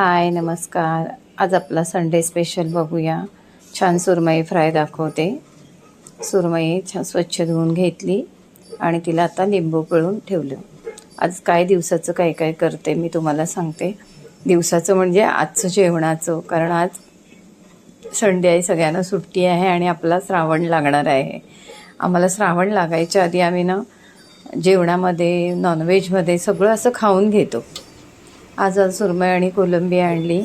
हाय नमस्कार. आज आपला संडे स्पेशल बघूया. छान सुरमई फ्राय दाखवते. सुरमई छान स्वच्छ धुवून घेतली आणि तिला आता लिंबू पिळून ठेवलं. आज काय दिवसाचं काय काय करते मी तुम्हाला सांगते. दिवसाचं म्हणजे आजचं जेवणाचं, कारण आज संडे आहे, सगळ्यांना सुट्टी आहे आणि आपला श्रावण लागणार आहे. आम्हाला श्रावण लागायच्या आधी आम्ही जेवणामध्ये नॉनव्हेजमध्ये सगळं असं खाऊन घेतो. आज सुरमई आणि कोलंबी आणली,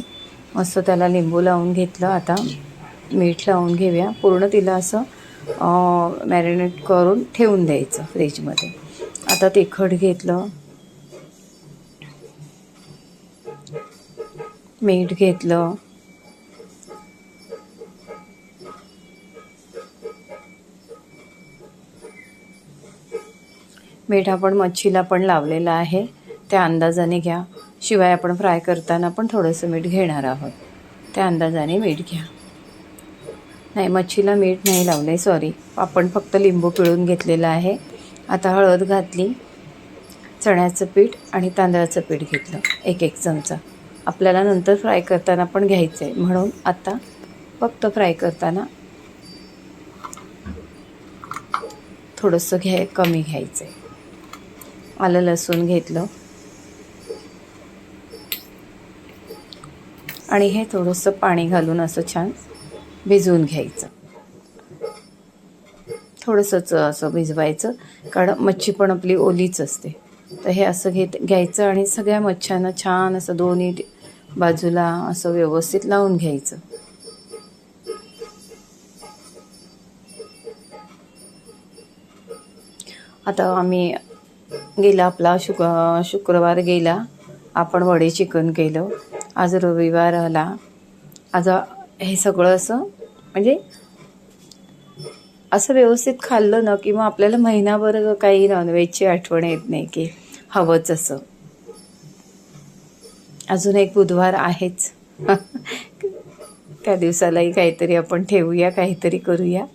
मस्त त्याला लिंबू लावून घेतलं. आता मीठ लावून घेऊया. पूर्ण तिला असं मॅरिनेट करून ठेवून द्यायचं फ्रीजमध्ये. आता तिखट घेतलं, मीठ घेतलं, मीठ आपण मच्छीला पण लावलेलं आहे, त्या अंदाजाने घ्या. शिवाय आपण फ्राय करताना पण थोडंसं मीठ घेणार आहोत, त्या अंदाजाने मीठ घ्या. नाही, मच्छीला मीठ नाही लावले, सॉरी. आपण फक्त लिंबू पिळून घेतलेलं आहे. आता हळद घातली, चण्याचं पीठ आणि तांदळाचं पीठ घेतलं, एक एक चमचा. आपल्याला नंतर फ्राय करताना पण घ्यायचं आहे, म्हणून आता फक्त फ्राय करताना थोडंसं कमी घ्यायचं आहे. आलं लसूण घेतलं आणि हे थोडंसं पाणी घालून असं छान भिजवून घ्यायचं. थोडंसंच असं भिजवायचं, कारण मच्छी पण आपली ओलीच असते. तर हे असं घ्यायचं आणि सगळ्या मच्छ्यांना छान असं दोन्ही बाजूला असं व्यवस्थित लावून घ्यायचं. आता आम्ही गेला आपला शुक्रवार गेला, आपण वडे चिकन केलं. आज रविवार आला. आज हे सगळं असं म्हणजे असं व्यवस्थित खाल्लं ना, किंवा आपल्याला महिनाभर काही नॉनव्हेजची आठवण येत नाही की हवंच असं. अजून एक बुधवार आहेच. त्या दिवसालाही काहीतरी आपण ठेवूया, काहीतरी करूया.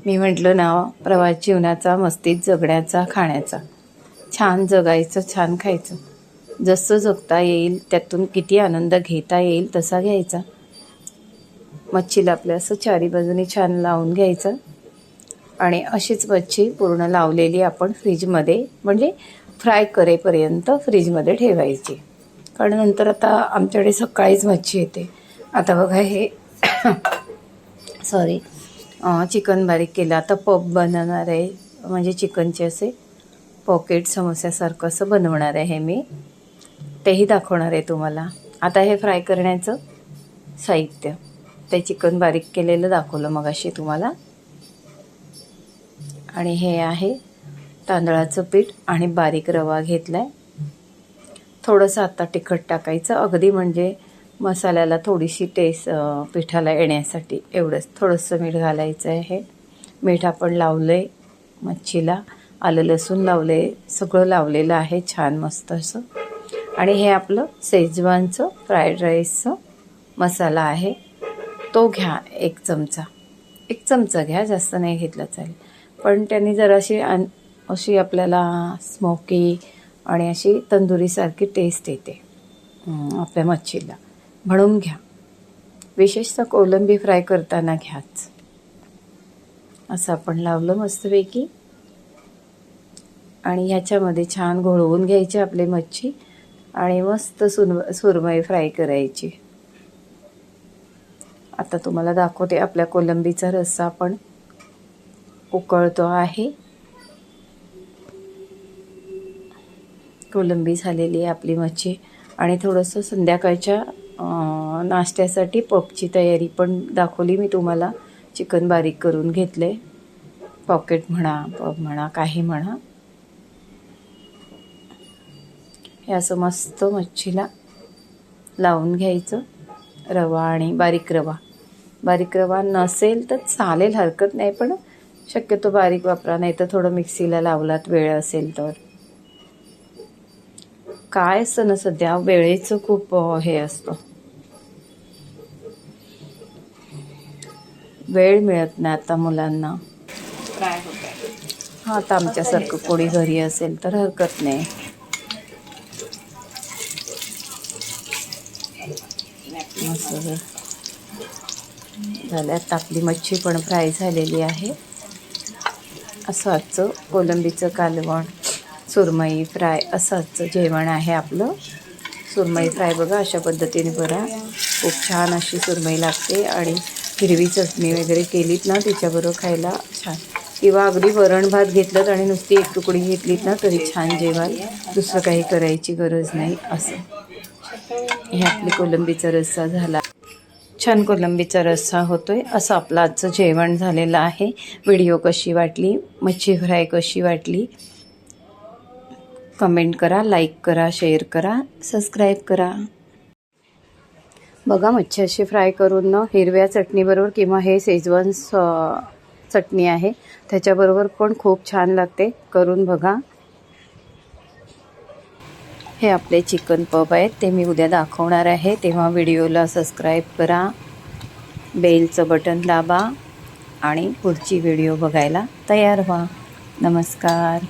मी म्हटलं ना, प्रवास जीवनाचा, मस्तीत जगण्याचा, खाण्याचा. छान जगायचं, छान खायचं. जसं जगता येईल, त्यातून किती आनंद घेता येईल तसा घ्यायचा. मच्छीला आपल्या असं चारी बाजूनी छान लावून घ्यायचं आणि अशीच मच्छी पूर्ण लावलेली आपण फ्रीजमध्ये, म्हणजे फ्राय करेपर्यंत फ्रीजमध्ये ठेवायची. कारण नंतर आता आमच्याकडे सकाळीच मच्छी येते. आता बघा हे सॉरी चिकन बारीक केलं. आता पप बनवणार आहे, म्हणजे चिकनचे असे पॉकेट समोस्यासारखं असं बनवणार आहे मी, तेही दाखवणार आहे तुम्हाला. आता हे फ्राय करण्याचं साहित्य, ते चिकन बारीक केलेलं दाखवलं मगाशी तुम्हाला. आणि हे आहे तांदळाचं पीठ आणि बारीक रवा घेतला आहे. थोडंसं आता तिखट टाकायचं, अगदी म्हणजे मसाल्याला थोडीशी टेस्ट पिठाला येण्यासाठी एवढंच. थोडंसं मीठ घालायचं आहे. मीठ आपण लावलं आहे मच्छीला, आलं लसूण लावलं आहे, सगळं लावलेलं आहे छान मस्त असं. आणि हे आपलं शेजवानचं फ्राईड राईसचं मसाला आहे, तो घ्या. एक चमचा घ्या, जास्त नाही घेतला चालेल. पण त्यांनी जराशी अशी आपल्याला स्मोकी आणि अशी तंदुरीसारखी टेस्ट येते आपल्या मच्छीला, म्हणून घ्या. विशेषतः कोलंबी फ्राय करताना घ्याच. असं आपण लावलं मस्तपैकी आणि ह्याच्यामध्ये छान घोळवून घ्यायची आपली मच्छी आणि मस्त सुरमई फ्राय करायची. आता तुम्हाला दाखवते. आपल्या कोलंबीचा रस्सा पण उकळतो आहे. कोलंबी झालेली आहे आपली मच्छी. आणि थोडंसं संध्याकाळच्या नाश्त्यासाठी पपची तयारी पण दाखवली मी तुम्हाला. चिकन बारीक करून घेतले, पॉकेट म्हणा, पप म्हणा, काही म्हणा. हे असं मस्त मच्छीला लावून घ्यायचं. रवा आणि बारीक रवा नसेल तर चालेल, हरकत नाही, पण शक्यतो बारीक वापरा. नाही तर थोडं मिक्सीला लावलात वेळ असेल तर. काय असतं ना, सध्या वेळेचं खूप हे असतं, वेळ मिळत नाही आता मुलांना. फ्राय होत आहे. हां, आता आमच्यासारखं कोणी घरी असेल तर हरकत नाही. असं झालं. आता आपली मच्छी पण फ्राय झालेली आहे. असं आजचं कोलंबीचं कालवण, सुरमई फ्राय असं आजचं जेवण आहे आपलं. सुरमई फ्राय बघा अशा पद्धतीने करा, खूप छान अशी सुरमई लागते. आणि हिरवी चटणी वगैरे केलीत ना तिच्याबरोबर खायला छान, किंवा अगदी वरण भात घेतलं आणि नुसती एक तुकडी घेतलीत ना तरी छान जेवण, दुसरं काही करायची गरज नाही. असं हे आपली कोलंबीचा रस्सा झाला. छान कोलंबीचा रस्सा होतोय. असं आपलं आजचं जेवण झालेलं आहे. व्हिडिओ कशी वाटली, मच्छी फ्राय कशी वाटली, कमेंट करा, लाईक करा, शेअर करा, सबस्क्राईब करा. बघा मच्छी अशी फ्राय करून ना हिरव्या चटणीबरोबर किंवा हे शेजवान चटणी आहे त्याच्याबरोबर पण खूप छान लागते. करून बघा. हे आपले चिकन पप आहेत, ते मी उद्या दाखवणार आहे. तेव्हा व्हिडिओला सबस्क्राईब करा, बेलचं बटन दाबा आणि पुढची व्हिडिओ बघायला तयार व्हा. नमस्कार.